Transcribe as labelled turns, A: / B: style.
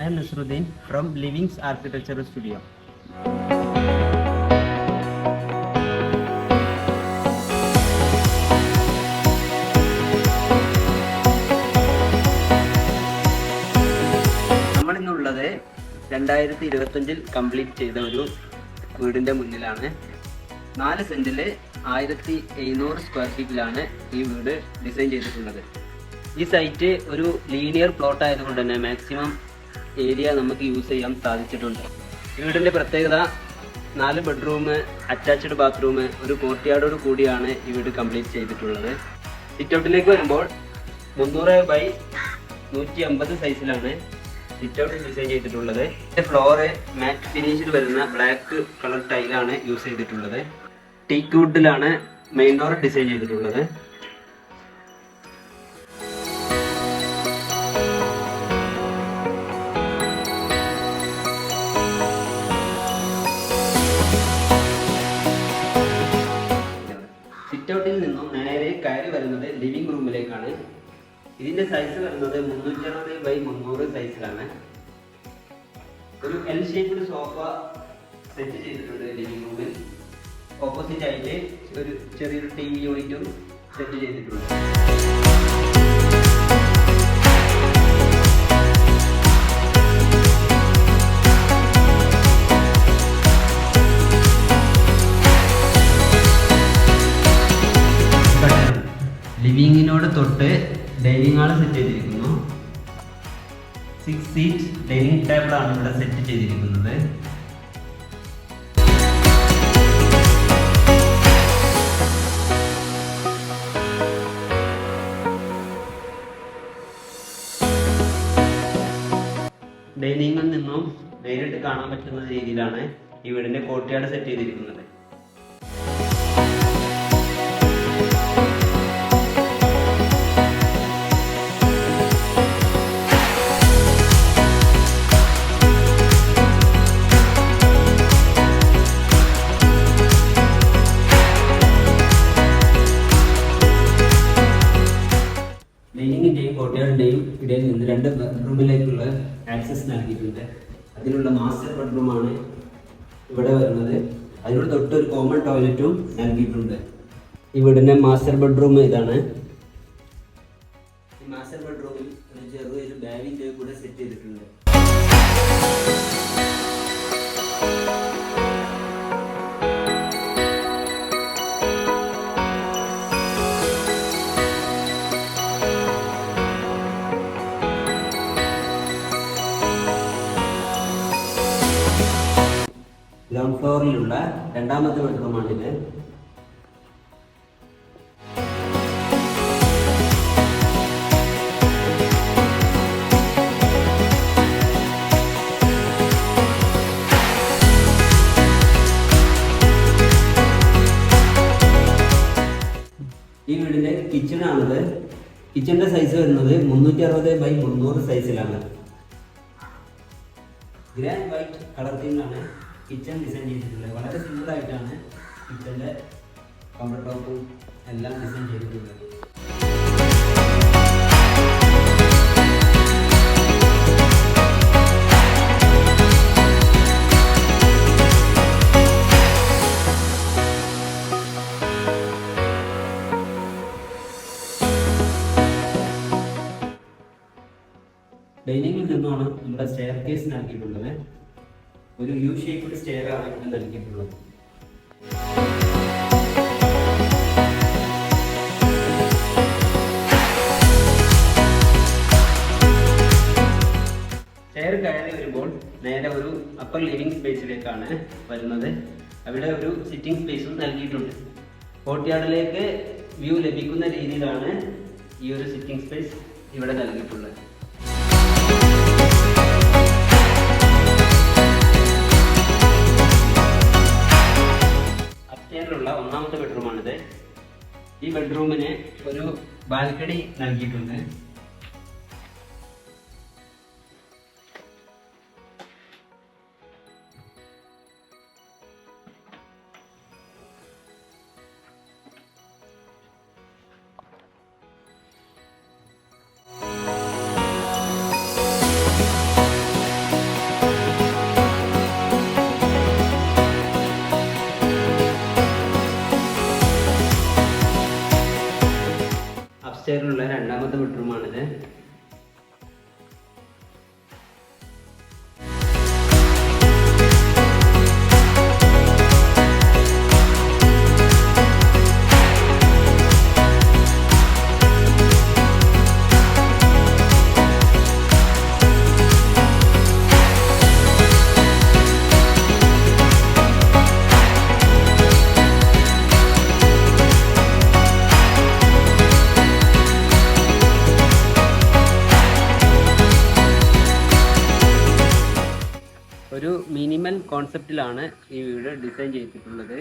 A: I am Nasruddin from Living's Architectural Studio. നമ്മളിന്നുള്ളത് 2025 complete ചെയ്ത ഒരു വീടിൻ്റെ മുന്നിലാണ്. 4 സെൻറ്റിൽ 1700 സ്ക്വയർ ഫീറ്റിലാണ് ഈ വീട് ഡിസൈൻ ചെയ്തിട്ടുള്ളത്. ഈ സൈറ്റ് ഒരു ലീനിയർ പ്ലോട്ട് ആയതുകൊണ്ട് തന്നെ മാക്സിമം ഏരിയ നമുക്ക് യൂസ് ചെയ്യാൻ സാധിച്ചിട്ടുണ്ട്. വീടിൻ്റെ പ്രത്യേകത 4 ബെഡ്റൂം, അറ്റാച്ച്ഡ് ബാത്റൂം, ഒരു കോർട്ട്യാർഡോട് കൂടിയാണ് ഈ വീട് കംപ്ലീറ്റ് ചെയ്തിട്ടുള്ളത്. സിറ്റൗട്ടിലേക്ക് വരുമ്പോൾ 300x150 സൈസിലാണ് സിറ്റൗട്ട് ഡിസൈൻ ചെയ്തിട്ടുള്ളത്. ഫ്ലോറ് മാറ്റ് ഫിനിഷിൽ വരുന്ന ബ്ലാക്ക് കളർ ടൈലാണ് യൂസ് ചെയ്തിട്ടുള്ളത്. ടീക്ക് വുഡിലാണ് മെയിൻ ഡോർ ഡിസൈൻ ചെയ്തിട്ടുള്ളത്. സിറ്റൗട്ടിൽ നിന്നും നേരെ കയറി വരുന്നത് ലിവിംഗ് റൂമിലേക്കാണ്. ഇതിന്റെ സൈസ് വരുന്നത് 360x300 സൈസിലാണ്. ഒരു എൽ ഷേപ്ഡ് സോഫ സെറ്റ് ചെയ്തിട്ടുണ്ട് ലിവിംഗ് റൂമിൽ. ഓപ്പോസിറ്റ് ആയിട്ട് ഒരു ചെറിയൊരു TV യൂണിറ്റും സെറ്റ് ചെയ്തിട്ടുണ്ട്. ലിവിങ്ങിനോട് തൊട്ട് ഡൈനിങ് ഹാൾ സെറ്റ് ചെയ്തിരിക്കുന്നു. 6 സീറ്റ് ഡൈനിങ് ടേബിൾ ആണ് ഇവിടെ സെറ്റ് ചെയ്തിരിക്കുന്നത്. ഡൈനിങ്ങിൽ നിന്നും നേരിട്ട് കാണാൻ പറ്റുന്ന രീതിയിലാണ് ഈ വീടിന്റെ കോർട്ട്യാർഡ് സെറ്റ് ചെയ്തിരിക്കുന്നത്. ഡൈനിങ്ങിന്റെയും കോർട്ട്യാർഡിന്റെയും ഇടയിൽ നിന്ന് 2 ബെഡ്റൂമിലേക്കുള്ള ആക്സസ് നൽകിയിട്ടുണ്ട്. അതിനുള്ള മാസ്റ്റർ ബെഡ്റൂമാണ് ഇവിടെ വരുന്നത്. അതിനോട് തൊട്ടൊരു കോമൺ ടോയ്ലറ്റും നൽകിയിട്ടുണ്ട്. ഈ വീടിന്റെ മാസ്റ്റർ ബെഡ്റൂം ഇതാണ്. ഈ മാസ്റ്റർ ബെഡ്റൂമിൽ ഒരു ചെറിയൊരു ബാവിൻ്റെ കൂടെ സെറ്റ് ചെയ്തിട്ടുണ്ട്. ഗ്രൗണ്ട് ഫ്ലോറിലുള്ള 2ാമത്തെ ബെഡ്റൂമാണിത്. ഈ വീടിന്റെ കിച്ചൺ ആണിത്. കിച്ചണിന്റെ സൈസ് വരുന്നത് 360x300 സൈസിലാണ്. ഗ്രാൻഡ് വൈറ്റ് കളർ തീമിലാണ് കിച്ചൺ ഡിസൈൻ ചെയ്തിട്ടുള്ളത്. വളരെ സിമ്പിൾ ആയിട്ടാണ് കിച്ചൻ്റെ കൗണ്ടർ ടോപ്പും എല്ലാം ഡിസൈൻ ചെയ്തിട്ടുള്ളത്. ഡൈനിങ്ങിൽ നിന്നാണ് നമ്മുടെ സ്റ്റെയർ കേസ് നൽകിയിട്ടുള്ളത്. ഒരു യു ഷേപ്ഡ് സ്റ്റെയർ ആണ് ഇവിടെ നൽകിയിട്ടുള്ളത്. സ്റ്റെയർ കയറി വരുമ്പോൾ നേരെ ഒരു അപ്പർ ലിവിംഗ് സ്പേസിലേക്കാണ് വരുന്നത്. അവിടെ ഒരു സിറ്റിംഗ് സ്പേസും നൽകിയിട്ടുണ്ട്. കോർട്ട്യാർഡിലേക്ക് വ്യൂ ലഭിക്കുന്ന രീതിയിലാണ് ഈ ഒരു സിറ്റിംഗ് സ്പേസ് ഇവിടെ നൽകിയിട്ടുള്ളത്. അപ്സ്റ്റെയറിലുള്ള 1ാമത്തെ ബെഡ്റൂമാണിത്. ഈ ബെഡ്റൂമിന് ഒരു ബാൽക്കണി നൽകിയിട്ടുണ്ട്. അപ്പാർട്ട്മെൻറ്റ് കോൺസെപ്റ്റിലാണ് ഈ വീട് ഡിസൈൻ ചെയ്തിട്ടുള്ളത്.